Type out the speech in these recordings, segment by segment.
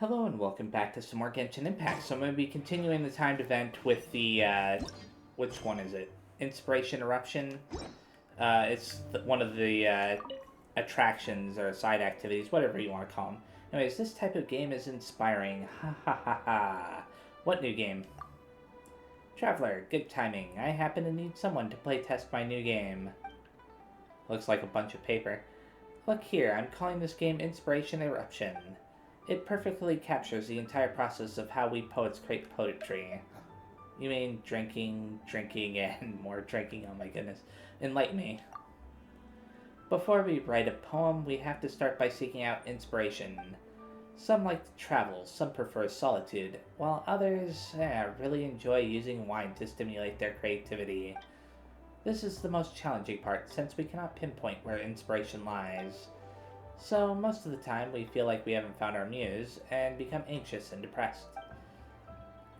Hello and welcome back to some more Genshin Impact. So I'm going to be continuing the timed event with the, which one is it? Inspiration Eruption. It's one of the attractions or side activities, whatever you want to call them. Anyways, this type of game is inspiring. Ha ha ha ha. What new game? Traveler, good timing. I happen to need someone to playtest my new game. Looks like a bunch of paper. Look here, I'm calling this game Inspiration Eruption. It perfectly captures the entire process of how we poets create poetry. You mean drinking, and more drinking, oh my goodness. Enlighten me. Before we write a poem, we have to start by seeking out inspiration. Some like to travel, some prefer solitude, while others really enjoy using wine to stimulate their creativity. This is the most challenging part, since we cannot pinpoint where inspiration lies. So, most of the time, we feel like we haven't found our muse, and become anxious and depressed.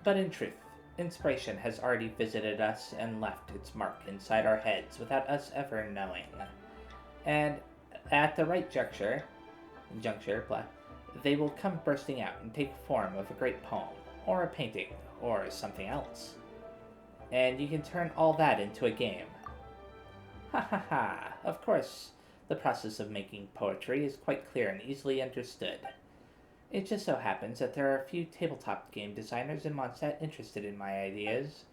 But in truth, inspiration has already visited us and left its mark inside our heads without us ever knowing. And at the right juncture, they will come bursting out and take form of a great poem, or a painting, or something else. And you can turn all that into a game. Ha ha ha, of course. The process of making poetry is quite clear and easily understood. It just so happens that there are a few tabletop game designers in Mondstadt interested in my ideas.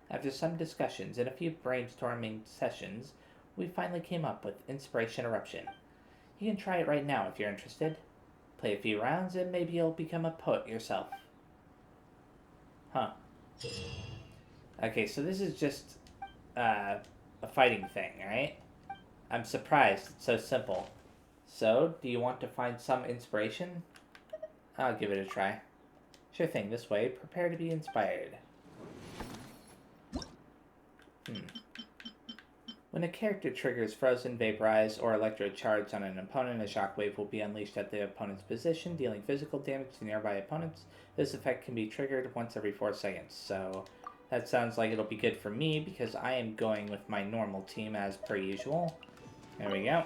After some discussions and a few brainstorming sessions, we finally came up with Inspiration Eruption. You can try it right now if you're interested. Play a few rounds and maybe you'll become a poet yourself. Huh. Okay, so this is just a fighting thing, right? I'm surprised it's so simple. So, do you want to find some inspiration? I'll give it a try. Sure thing, this way, prepare to be inspired. When a character triggers Frozen, Vaporize, or Electro Charge on an opponent, a shockwave will be unleashed at the opponent's position, dealing physical damage to nearby opponents. This effect can be triggered once every 4 seconds, so that sounds like it'll be good for me because I am going with my normal team as per usual. There we go.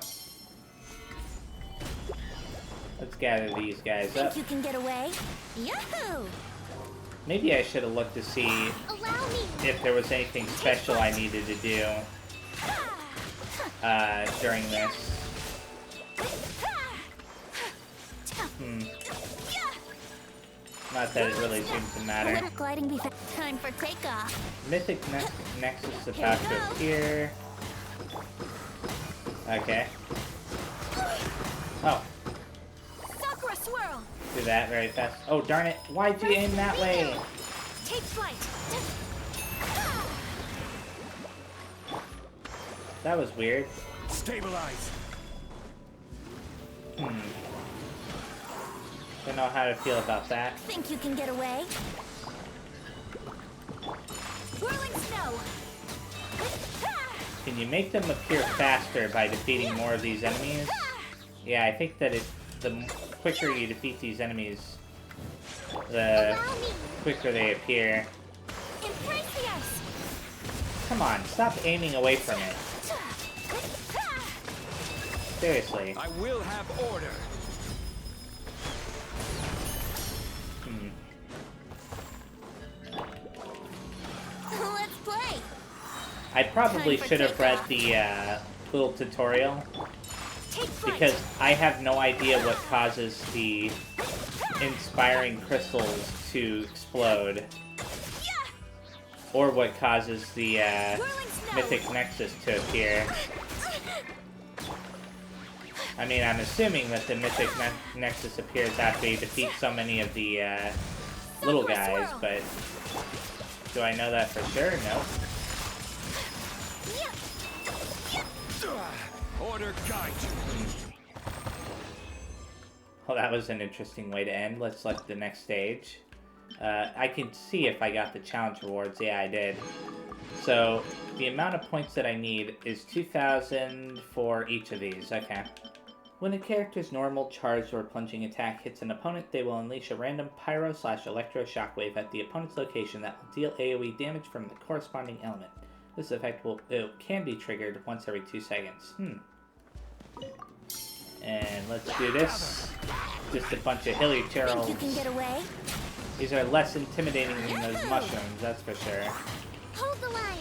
Let's gather these guys up. Think you can get away? Yahoo! Maybe I should have looked to see if there was anything special I needed to do during this. Not that it really seems to matter. Time for takeoff. Mythic Nexus is about to appear. Okay. Oh. Sakura swirl. Do that very fast. Oh, darn it. Why'd you aim that way? Take flight. That was weird. Stabilize. Don't know how to feel about that. Think you can get away? Whirling snow. Can you make them appear faster by defeating more of these enemies? Yeah, I think that the quicker you defeat these enemies, the quicker they appear. Embrace the ice. Come on, stop aiming away from it. Seriously. I will have order. Let's play. I probably should have read the little tutorial because I have no idea what causes the inspiring crystals to explode or what causes the Mythic Nexus to appear. I mean, I'm assuming that the Mythic Nexus appears after you defeat so many of the little guys, but do I know that for sure? No. Order guide you. Well, that was an interesting way to end. Let's select the next stage. I can see if I got the challenge rewards. Yeah, I did. So, the amount of points that I need is 2,000 for each of these. Okay. When a character's normal, charged, or plunging attack hits an opponent, they will unleash a random pyro/electro shockwave at the opponent's location that will deal AoE damage from the corresponding element. This effect can be triggered once every 2 seconds. And let's do this. just a bunch of hilly Think turtles. you can get away? These are less intimidating than those mushrooms, that's for sure. Hold the line.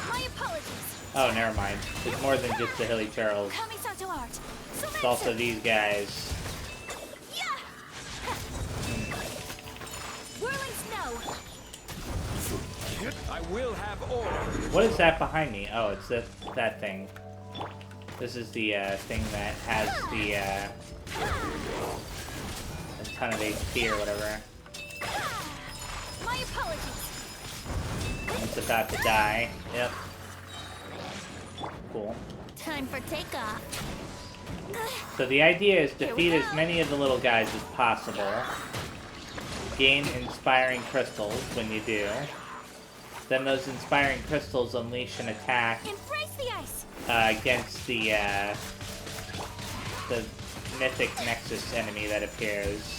My apologies. Oh, never mind. It's more than just the hilly turtles. Kamisato art. It's also these guys. Yeah. Whirling snow. I will have order. What is that behind me? Oh, it's that thing. This is the thing that has the a ton of HP or whatever. My apologies. It's about to die. Yep. Cool. Time for takeoff. So the idea is defeat as many of the little guys as possible. Gain inspiring crystals when you do. Then those inspiring crystals unleash an attack Embrace the ice. against the mythic Nexus enemy that appears.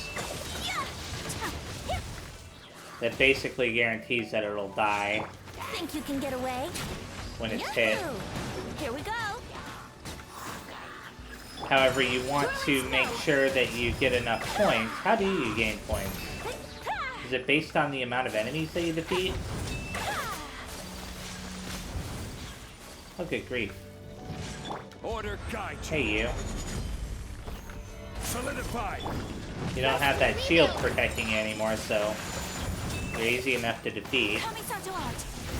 That basically guarantees that it'll die Think you can get away? when it's hit. Yahoo! Here we go. However, you want to make sure that you get enough points. How do you gain points? Is it based on the amount of enemies that you defeat? Oh, good grief. Order guide you. Hey, you. Solidify. You don't have that shield protecting you anymore, so you're easy enough to defeat. Kamisato art.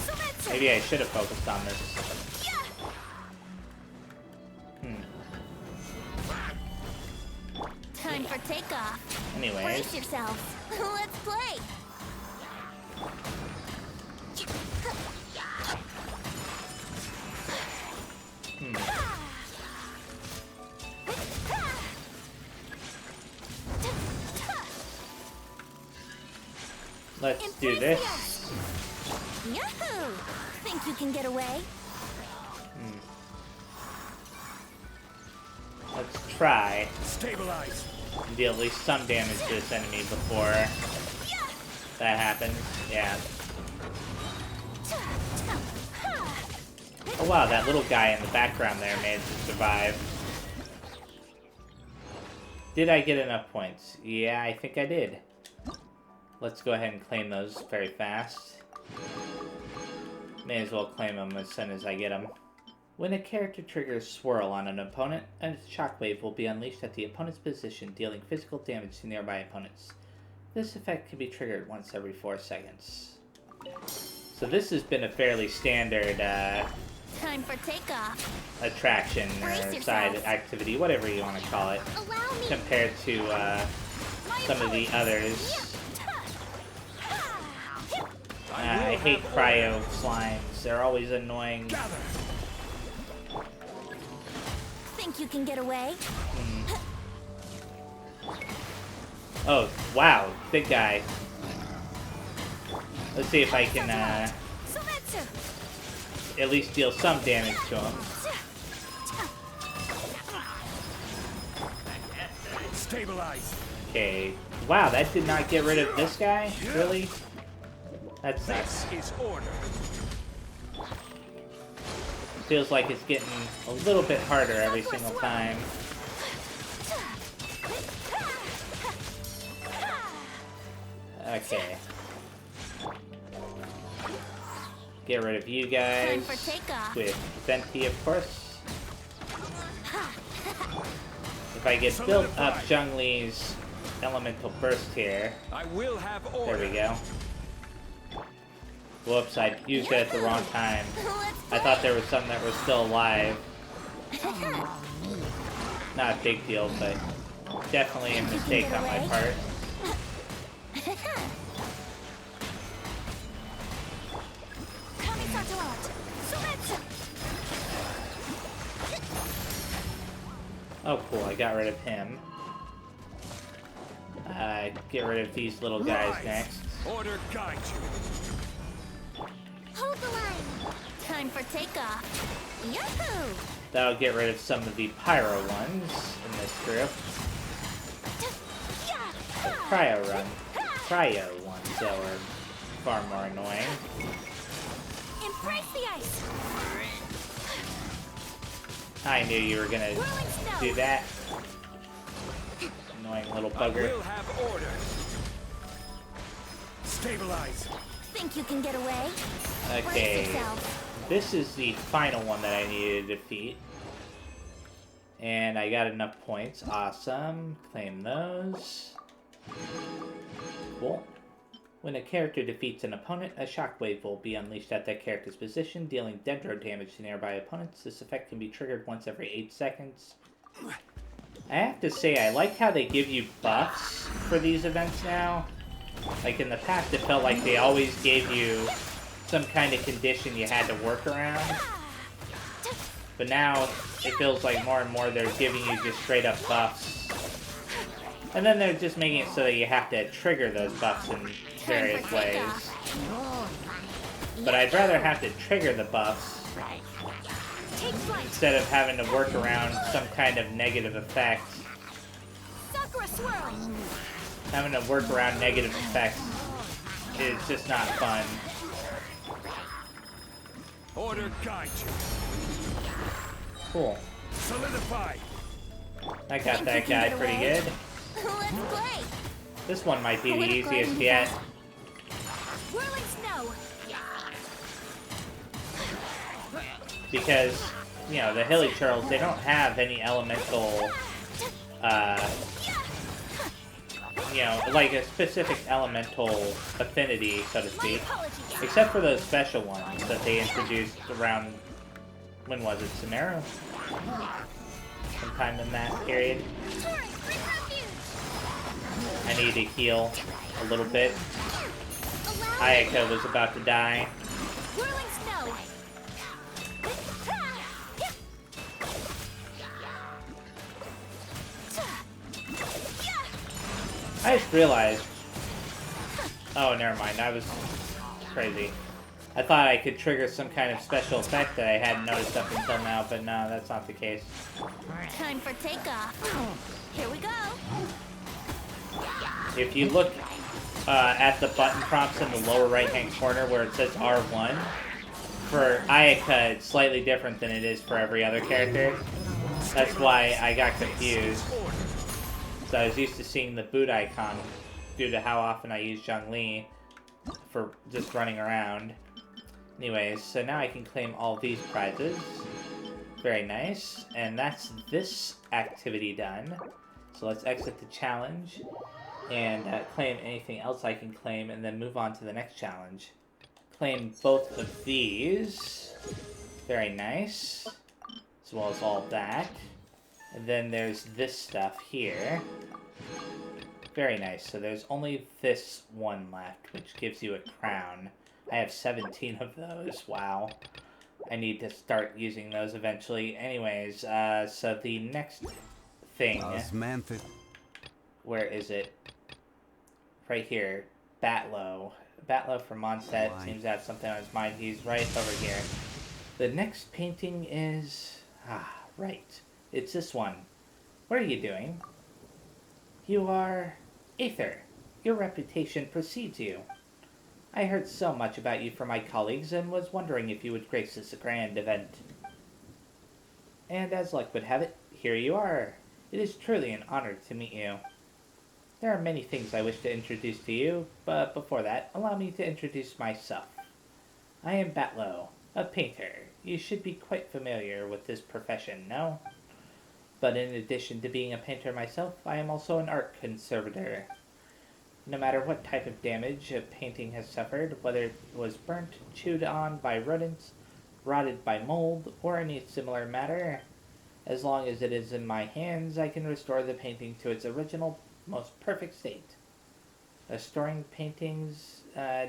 Sumetsu. Maybe I should have focused on this. Yeah. Time for takeoff. Anyways. Brace yourselves. Let's play. Let's do this. Yahoo! Think you can get away? Let's try Stabilize. and deal at least some damage to this enemy before that happens. Yeah. Oh wow, that little guy in the background there managed to survive. Did I get enough points? Yeah, I think I did. Let's go ahead and claim those very fast. May as well claim them as soon as I get them. When a character triggers Swirl on an opponent, a shockwave will be unleashed at the opponent's position, dealing physical damage to nearby opponents. This effect can be triggered once every 4 seconds. So this has been a fairly standard Time for takeoff. attraction or side activity, whatever you want to call it, Allow me. compared to some of the others. I hate cryo slimes. They're always annoying. Gather. Think you can get away? Oh, wow. Big guy. Let's see if I can Sumetsu. at least deal some damage to him. Stabilize. Okay. Wow, that did not get rid of this guy? Really? That sucks. This is order. Feels like it's getting a little bit harder every single time. Okay. Get rid of you guys. Time for takeoff. With Venti, of course. If I get built up Zhongli's elemental burst here. I will have order. There we go. Whoops, I used it at the wrong time. Let's I thought there was some that were still alive. Not a big deal, but definitely a mistake on my part. Kamisato art. Sumetsu. Oh cool, I got rid of him. Get rid of these little guys Rise. next. Order guide you. Hold the line. Time for takeoff. Yahoo! That'll get rid of some of the pyro ones in this group. The cryo ones that were far more annoying. Embrace the ice. I knew you were gonna Whirling snow. do that. Annoying little I bugger. will have order. Stabilize. Think you can get away? Brace Okay. yourself. This is the final one that I needed to defeat. And I got enough points. Awesome. Claim those. Cool. When a character defeats an opponent, a shockwave will be unleashed at that character's position, dealing dendro damage to nearby opponents. This effect can be triggered once every 8 seconds. I have to say, I like how they give you buffs for these events now. Like in the past, it felt like they always gave you some kind of condition you had to work around. But now, it feels like more and more they're giving you just straight up buffs. And then they're just making it so that you have to trigger those buffs in various ways. But I'd rather have to trigger the buffs Take flight. instead of having to work around some kind of negative effect. Sakura swirl. Having to work around negative effects is just not fun. Order guide you. Cool. Solidify. I got that guy pretty good. Let's play. This one might be the easiest yet. Whirling snow. Because, you know, the Hilly Turtles, they don't have any elemental, you know, like a specific elemental affinity, so to My speak. apologies. Except for those special ones that they introduced around, when was it, Samara? Sometime in that period. Torrent, bring refuge. I need to heal a little bit. Allow Ayaka was about to die. whirling snow. I just realized... Oh, never mind. I was crazy. I thought I could trigger some kind of special effect that I hadn't noticed up until now, but no, that's not the case. Time for takeoff. Here we go. If you look at the button prompts in the lower right-hand corner where it says R1, for Ayaka, it's slightly different than it is for every other character. That's why I got confused. So I was used to seeing the boot icon due to how often I use Zhongli for just running around. Anyways, so now I can claim all these prizes. Very nice. And that's this activity done. So let's exit the challenge and claim anything else I can claim and then move on to the next challenge. Claim both of these. Very nice. As well as all that. And then there's this stuff here. Very nice. So there's only this one left, which gives you a crown. I have 17 of those. Wow. I need to start using those eventually. Anyways, so the next thing... Where is it? Right here. Batlow. Batlow from Mondstadt seems to have something on his mind. He's right over here. The next painting is... right. It's this one. What are you doing? You are... Aether. Your reputation precedes you. I heard so much about you from my colleagues and was wondering if you would grace this grand event. And as luck would have it, here you are. It is truly an honor to meet you. There are many things I wish to introduce to you, but before that, allow me to introduce myself. I am Batlow, a painter. You should be quite familiar with this profession, no? But in addition to being a painter myself, I am also an art conservator. No matter what type of damage a painting has suffered, whether it was burnt, chewed on by rodents, rotted by mold, or any similar matter, as long as it is in my hands, I can restore the painting to its original, most perfect state. Restoring paintings,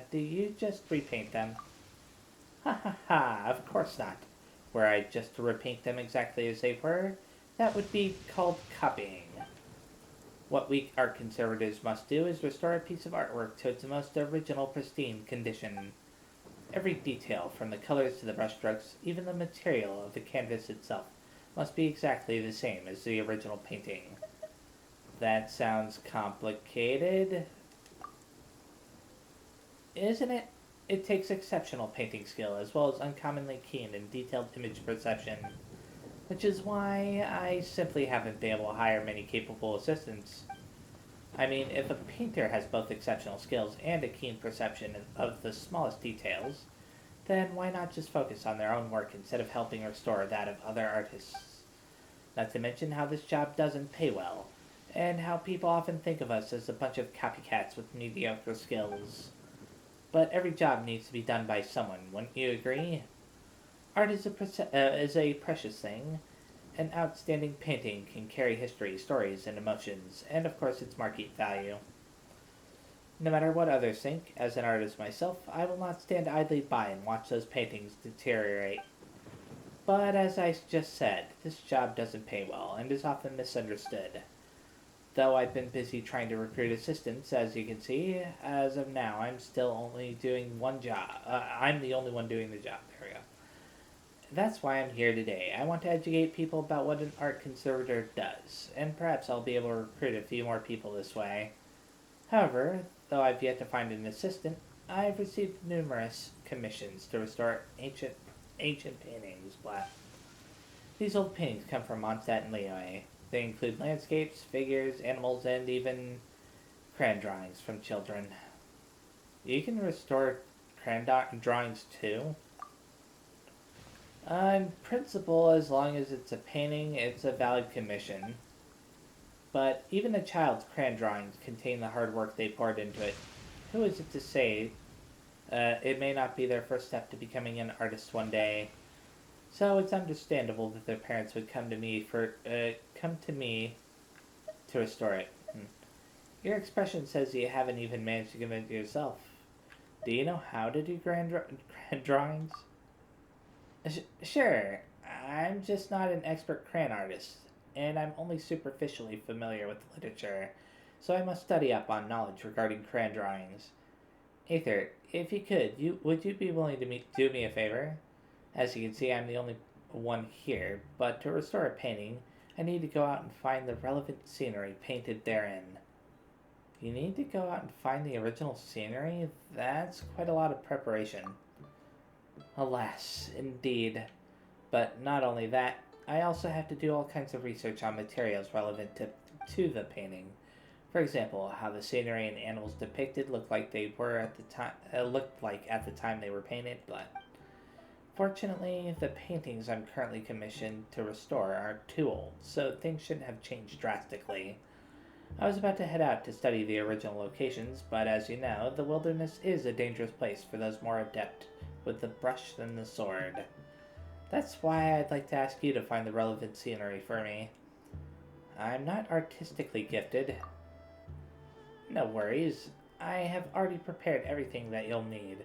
do you just repaint them? Ha ha ha, of course not. Were I just to repaint them exactly as they were, that would be called copying. What we art conservators must do is restore a piece of artwork to its most original, pristine condition. Every detail, from the colors to the brushstrokes, even the material of the canvas itself, must be exactly the same as the original painting. That sounds complicated, isn't it? It takes exceptional painting skill, as well as uncommonly keen and detailed image perception, which is why I simply haven't been able to hire many capable assistants. I mean, if a painter has both exceptional skills and a keen perception of the smallest details, then why not just focus on their own work instead of helping restore that of other artists? Not to mention how this job doesn't pay well, and how people often think of us as a bunch of copycats with mediocre skills. But every job needs to be done by someone, wouldn't you agree? Art is a precious thing. An outstanding painting can carry history, stories, and emotions, and of course its market value. No matter what others think, as an artist myself, I will not stand idly by and watch those paintings deteriorate. But as I just said, this job doesn't pay well and is often misunderstood. Though I've been busy trying to recruit assistants, as you can see, as of now I'm still only doing one job. I'm the only one doing the job. There we go. That's why I'm here today. I want to educate people about what an art conservator does, and perhaps I'll be able to recruit a few more people this way. However, though I've yet to find an assistant, I've received numerous commissions to restore ancient paintings. Blah. These old paintings come from Mondstadt and Liyue. They include landscapes, figures, animals, and even crayon drawings from children. You can restore crayon drawings too? In principle, as long as it's a painting, it's a valid commission. But even a child's crayon drawings contain the hard work they poured into it. Who is it to say it may not be their first step to becoming an artist one day? So it's understandable that their parents would come to me to restore it. Your expression says you haven't even managed to convince yourself. Do you know how to do grand drawings? Sure, I'm just not an expert crayon artist, and I'm only superficially familiar with literature, so I must study up on knowledge regarding crayon drawings. Aether, if you could, would you be willing to do me a favor? As you can see, I'm the only one here, but to restore a painting, I need to go out and find the relevant scenery painted therein. You need to go out and find the original scenery? That's quite a lot of preparation. Alas, indeed. But not only that, I also have to do all kinds of research on materials relevant to the painting. For example, how the scenery and animals depicted looked like at the time they were painted, but fortunately, the paintings I'm currently commissioned to restore are too old, so things shouldn't have changed drastically. I was about to head out to study the original locations, but as you know, the wilderness is a dangerous place for those more adept with the brush than the sword. That's why I'd like to ask you to find the relevant scenery for me. I'm not artistically gifted. No worries. I have already prepared everything that you'll need.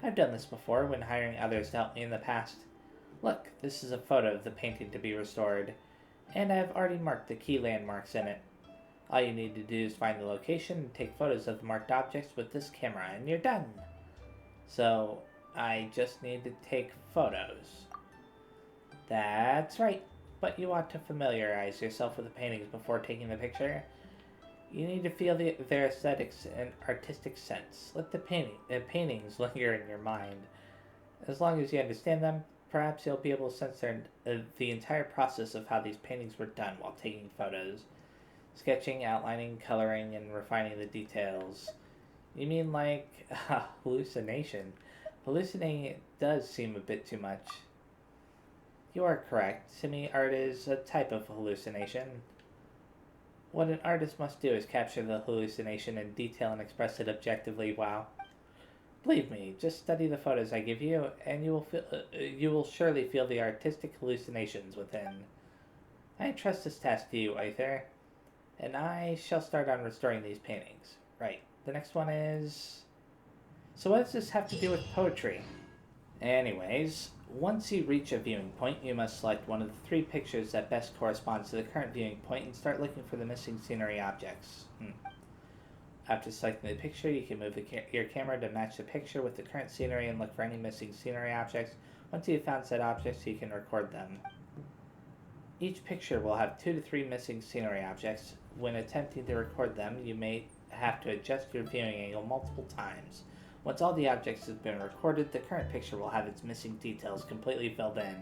I've done this before when hiring others to help me in the past. Look, this is a photo of the painting to be restored, and I have already marked the key landmarks in it. All you need to do is find the location and take photos of the marked objects with this camera, and you're done. So, I just need to take photos. That's right, but you ought to familiarize yourself with the paintings before taking the picture. You need to feel their aesthetics and artistic sense. Let the paintings linger in your mind. As long as you understand them, perhaps you'll be able to sense the entire process of how these paintings were done while taking photos. Sketching, outlining, coloring, and refining the details. You mean like hallucination? Hallucinating does seem a bit too much. You are correct. To me, art is a type of hallucination. What an artist must do is capture the hallucination in detail and express it objectively. Wow. Believe me, just study the photos I give you, and you will surely feel the artistic hallucinations within. I entrust this task to you, Aether, and I shall start on restoring these paintings. Right, the next one is... So what does this have to do with poetry? Anyways, once you reach a viewing point, you must select one of the 3 pictures that best corresponds to the current viewing point and start looking for the missing scenery objects. After selecting the picture, you can move your camera to match the picture with the current scenery and look for any missing scenery objects. Once you've found said objects, you can record them. Each picture will have 2 to 3 missing scenery objects. When attempting to record them, you may have to adjust your viewing angle multiple times. Once all the objects have been recorded, the current picture will have its missing details completely filled in.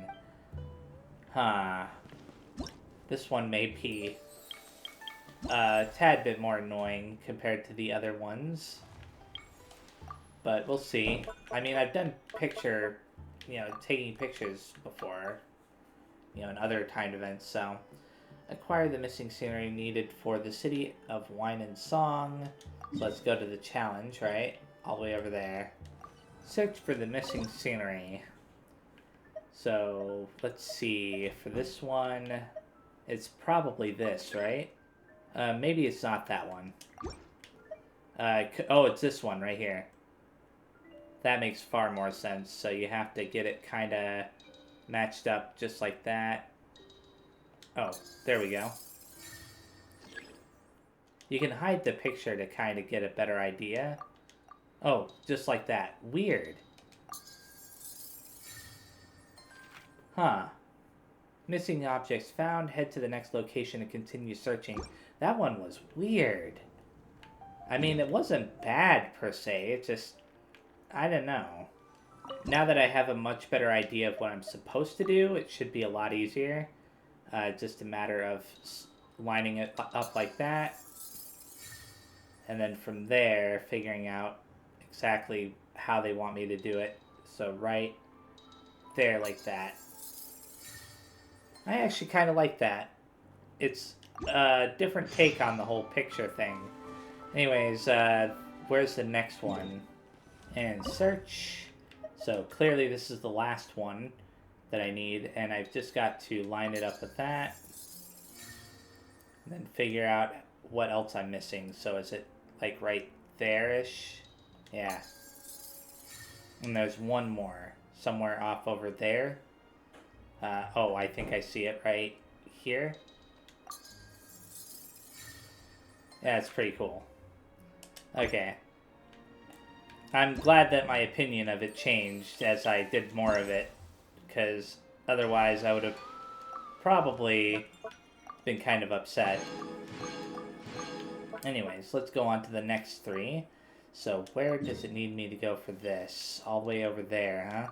This one may be... a tad bit more annoying compared to the other ones. But we'll see. I mean, I've done taking pictures before, in other timed events, so. Acquire the missing scenery needed for the City of Wine and Song. So let's go to the challenge, right? All the way over there. Search for the missing scenery. So, let's see. For this one, it's probably this, right? Maybe it's not that one. Oh, it's this one right here. That makes far more sense. So you have to get it kind of matched up just like that. Oh, there we go. You can hide the picture to kind of get a better idea. Oh, just like that. Weird. Huh. Missing objects found. Head to the next location and continue searching. That one was weird. I mean, it wasn't bad per se. It just... I don't know. Now that I have a much better idea of what I'm supposed to do, it should be a lot easier. Just a matter of lining it up like that. And then from there, figuring out exactly how they want me to do it. So right there like that. I actually kind of like that. It's a different take on the whole picture thing. Anyways, where's the next one? And search. So clearly this is the last one that I need, and I've just got to line it up with that. And then figure out what else I'm missing. So is it like right there-ish? Yeah. And there's one more. Somewhere off over there. Oh, I think I see it right here. Yeah, it's pretty cool. Okay. I'm glad that my opinion of it changed as I did more of it, because otherwise I would have probably been kind of upset. Anyways, let's go on to the next three. So where does it need me to go for this? All the way over there, huh?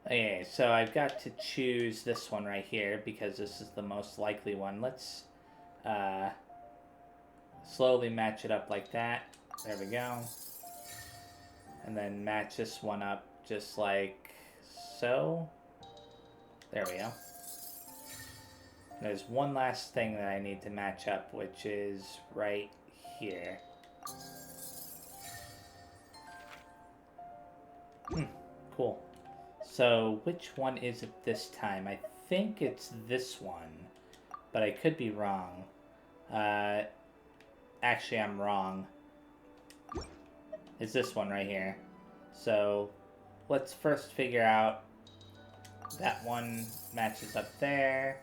Okay, so I've got to choose this one right here because this is the most likely one. Let's slowly match it up like that. There we go. And then match this one up just like so. There we go. There's one last thing that I need to match up, which is right here. Cool. So, which one is it this time? I think it's this one, but I could be wrong. Actually, I'm wrong. It's this one right here. So, let's first figure out that one matches up there,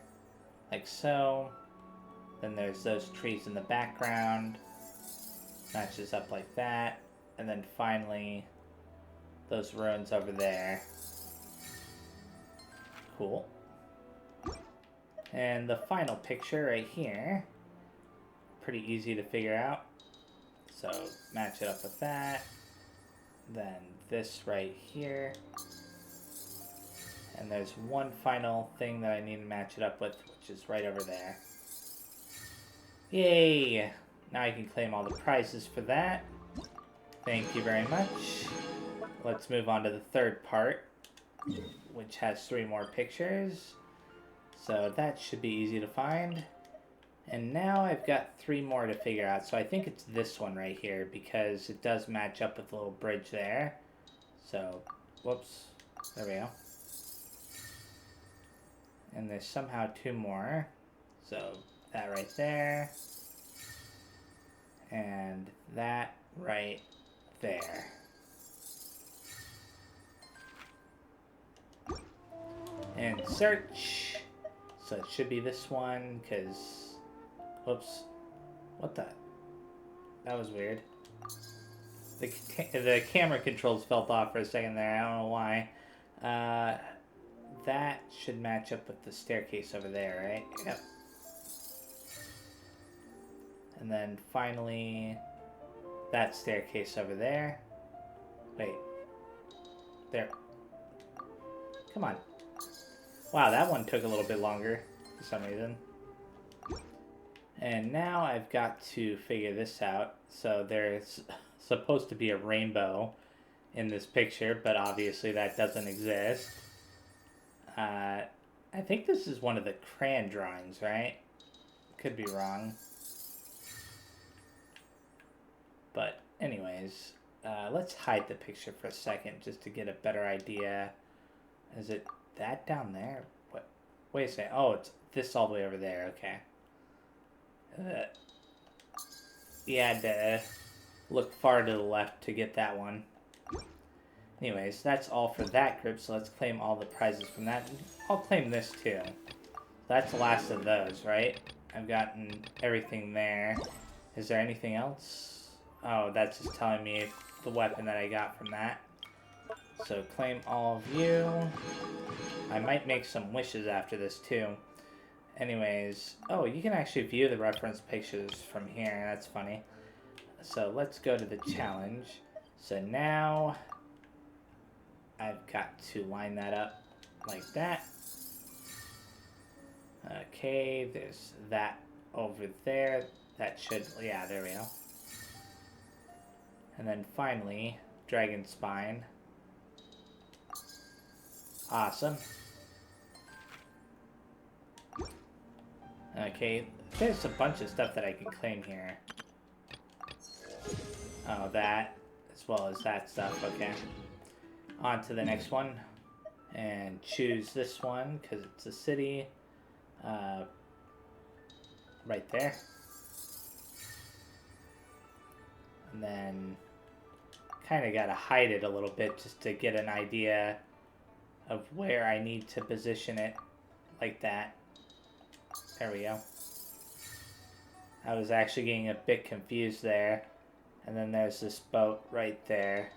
like so. Then there's those trees in the background, matches up like that. And then finally, those ruins over there. Cool. And the final picture right here, pretty easy to figure out. So match it up with that. Then this right here. And there's one final thing that I need to match it up with, which is right over there. Yay! Now I can claim all the prizes for that. Thank you very much. Let's move on to the third part, which has 3 more pictures. So that should be easy to find. And now I've got 3 more to figure out. So I think it's this one right here because it does match up with the little bridge there. So, whoops. There we go. And there's somehow 2 more. So that right there. And that right there. And search. So it should be this one, because... Whoops. What the... That was weird. The camera controls fell off for a second there. I don't know why. That should match up with the staircase over there, right? Yep. And then finally... that staircase over there. Wait. There. Come on. Wow, that one took a little bit longer for some reason. And now I've got to figure this out. So there's supposed to be a rainbow in this picture, but obviously that doesn't exist. I think this is one of the crayon drawings, right? Could be wrong. But anyways, let's hide the picture for a second just to get a better idea. Is it that down there? What? Wait a second. Oh, it's this all the way over there. Okay. You had to look far to the left to get that one. Anyways, that's all for that group, so let's claim all the prizes from that. I'll claim this too. That's the last of those, right? I've gotten everything there. Is there anything else? Oh, that's just telling me the weapon that I got from that. So claim all of you. I might make some wishes after this too. Anyways, oh, you can actually view the reference pictures from here. That's funny. So let's go to the challenge. So now I've got to line that up like that. Okay, there's that over there. That should, yeah, there we go. And then finally, Dragon Spine. Awesome. Okay, there's a bunch of stuff that I can claim here. Oh, that, as well as that stuff, okay. On to the next one. And choose this one, because it's a city. Right there. And then, kind of got to hide it a little bit just to get an idea of where I need to position it, like that. There we go. I was actually getting a bit confused there. And then there's this boat right there.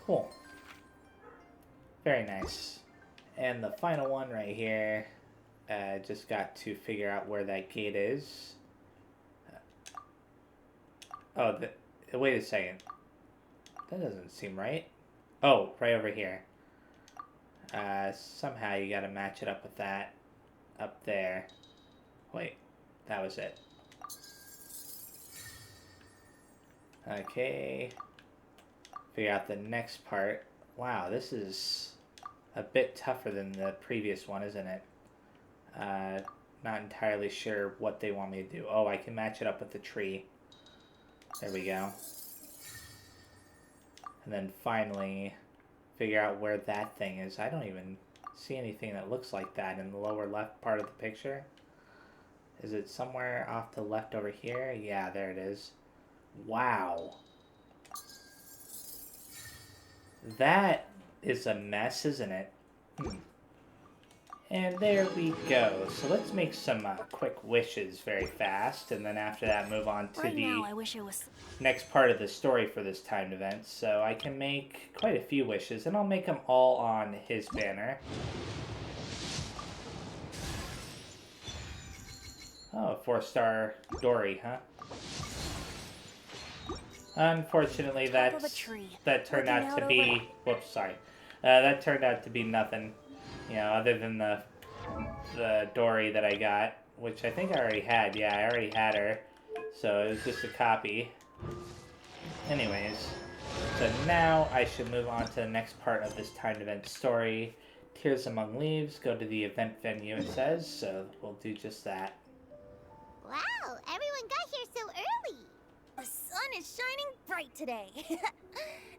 Cool. Very nice. And the final one right here. Just got to figure out where that gate is. Oh, wait a second. That doesn't seem right. Oh, right over here. Somehow you gotta match it up with that. Up there. Wait, that was it. Okay. Figure out the next part. Wow, this is a bit tougher than the previous one, isn't it? Not entirely sure what they want me to do. Oh, I can match it up with the tree. There we go. And then finally, figure out where that thing is. I don't even see anything that looks like that in the lower left part of the picture. Is it somewhere off to the left over here? Yeah, there it is. Wow. That is a mess, isn't it? And there we go. So let's make some quick wishes very fast, and then after that move on to the next part of the story for this timed event. So I can make quite a few wishes, and I'll make them all on his banner. Oh, 4-star Dory, huh? Unfortunately, that turned out to be... Whoops, sorry. That turned out to be nothing. You know, other than the Dory that I got, which I think I already had. Yeah, I already had her. So it was just a copy. Anyways, so now I should move on to the next part of this timed event story. Tears Among Leaves, go to the event venue, it says. So we'll do just that. Wow, everyone got here so early. The sun is shining bright today.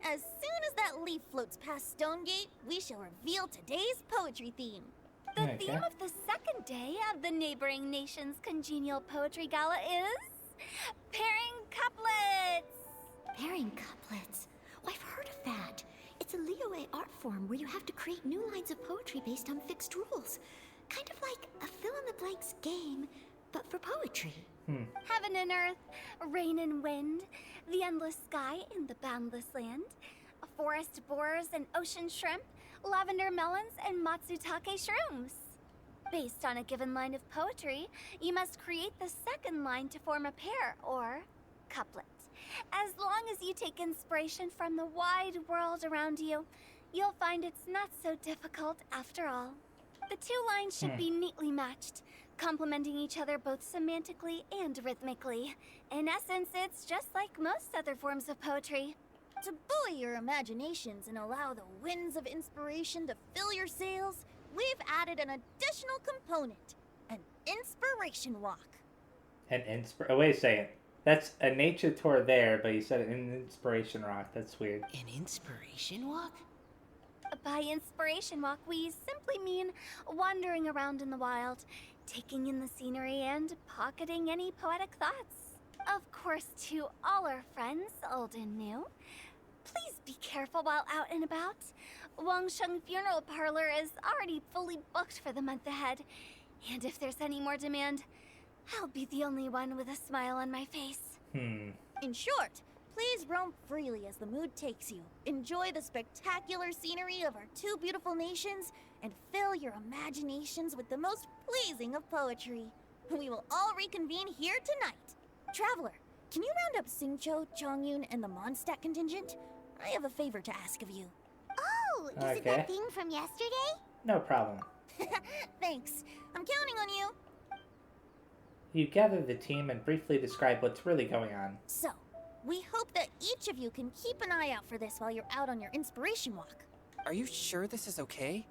As soon as that leaf floats past Stonegate, we shall reveal today's poetry theme. The theme of the second day of the neighboring nation's congenial poetry gala is pairing couplets. Pairing couplets? Oh, I've heard of that. It's a Liyue art form where you have to create new lines of poetry based on fixed rules. Kind of like a fill-in-the-blanks game, but for poetry. Heaven and earth, rain and wind, the endless sky and the boundless land, forest boars and ocean shrimp, lavender melons and matsutake shrooms. Based on a given line of poetry, you must create the second line to form a pair, or couplet. As long as you take inspiration from the wide world around you, you'll find it's not so difficult after all. The two lines should be neatly matched. complementing each other both semantically and rhythmically. In essence, it's just like most other forms of poetry. To buoy your imaginations and allow the winds of inspiration to fill your sails, we've added an additional component, an inspiration walk. Oh, wait a second. That's a nature tour there, but you said an inspiration rock. That's weird. An inspiration walk? By inspiration walk, we simply mean wandering around in the wild, taking in the scenery and pocketing any poetic thoughts. Of course, to all our friends, old and new, please be careful while out and about. Wangsheng Funeral Parlor is already fully booked for the month ahead, and if there's any more demand, I'll be the only one with a smile on my face. In short, please roam freely as the mood takes you. Enjoy the spectacular scenery of our two beautiful nations, and fill your imaginations with the most pleasing of poetry. We will all reconvene here tonight. Traveler, can you round up Xingqiu, Chongyun, and the Mondstadt contingent? I have a favor to ask of you. Oh, is it Okay. that thing from yesterday? No problem. Thanks. I'm counting on you. You gather the team and briefly describe what's really going on. So, we hope that each of you can keep an eye out for this while you're out on your inspiration walk. Are you sure this is okay?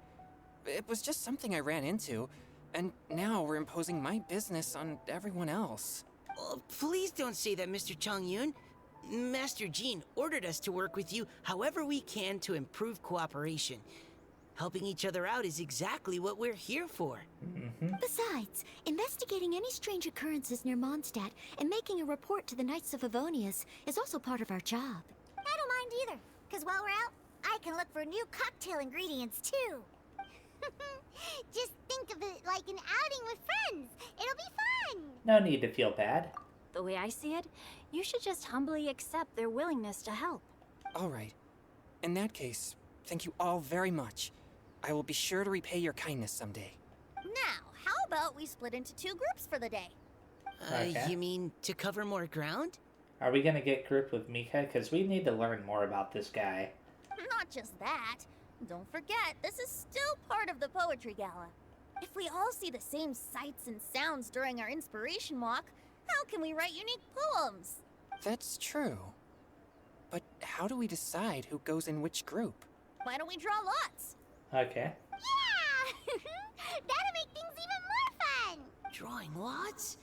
It was just something I ran into, and now we're imposing my business on everyone else. Oh, please don't say that, Mr. Chongyun. Master Jean ordered us to work with you however we can to improve cooperation. Helping each other out is exactly what we're here for. Besides, investigating any strange occurrences near Mondstadt and making a report to the Knights of Avonius is also part of our job. I don't mind either, because while we're out, I can look for new cocktail ingredients too. Just think of it like an outing with friends. It'll be fun. No need to feel bad. The way I see it, you should just humbly accept their willingness to help. All right. In that case, thank you all very much. I will be sure to repay your kindness someday. Now, how about we split into two groups for the day? Okay. You mean to cover more ground? Are we gonna get grouped with Mika? Because we need to learn more about this guy. Not just that. Don't forget, this is still part of the Poetry Gala. If we all see the same sights and sounds during our inspiration walk, how can we write unique poems? That's true. But how do we decide who goes in which group? Why don't we draw lots? Okay. Yeah! That'll make things even more fun. Drawing lots?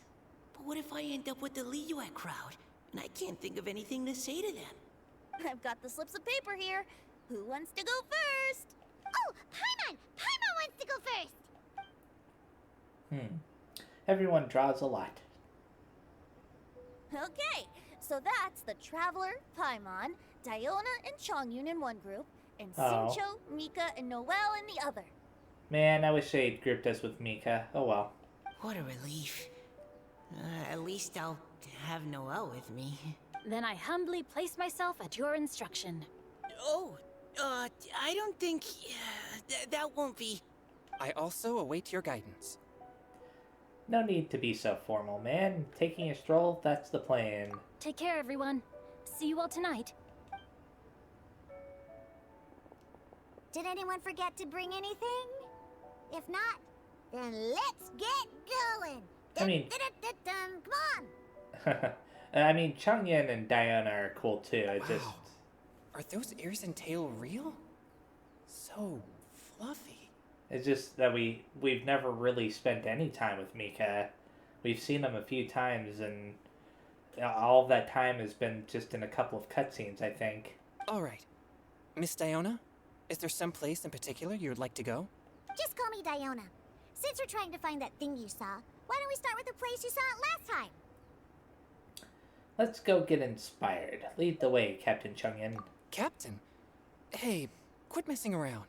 But what if I end up with the Liyue crowd, and I can't think of anything to say to them? I've got the slips of paper here. Who wants to go first? Oh, Paimon! Paimon wants to go first. Everyone draws a lot. Okay, so that's the Traveler, Paimon, Diona, and Chongyun in one group, and Oh. Xingqiu, Mika, and Noelle in the other. Man, I wish they'd grouped us with Mika. Oh well. What a relief. At least I'll have Noelle with me. Then I humbly place myself at your instruction. Oh, I don't think... that won't be... I also await your guidance. No need to be so formal, man. Taking a stroll, that's the plan. Take care, everyone. See you all tonight. Did anyone forget to bring anything? If not, then let's get going. I mean- Dun-dun-dun-dun. Come on. I mean, Changyan and Diana are cool too. It just... Wow. Are those ears and tail real? So fluffy. It's just that we've never really spent any time with Mika. We've seen him a few times, and all of that time has been just in a couple of cutscenes, I think. All right. Miss Diona, is there some place in particular you'd like to go? Just call me Diona. Since we're trying to find that thing you saw, why don't we start with the place you saw it last time? Let's go get inspired. Lead the way, Captain Changyan. Captain? Hey, quit messing around.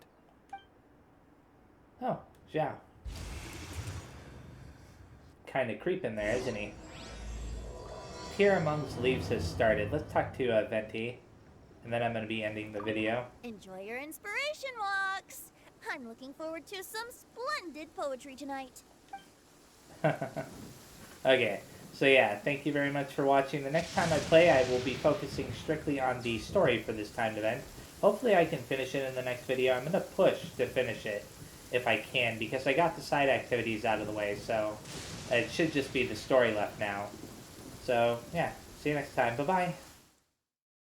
Oh, Zhao. Kinda creeping there, isn't he? Here Amongst Leaves has started. Let's talk to Venti, and then I'm going to be ending the video. Enjoy your inspiration walks. I'm looking forward to some splendid poetry tonight. Okay, so yeah, thank you very much for watching. The next time I play, I will be focusing strictly on the story for this timed event. Hopefully I can finish it in the next video. I'm going to push to finish it if I can, because I got the side activities out of the way, so It should just be the story left now. So, yeah. See you next time. Bye-bye.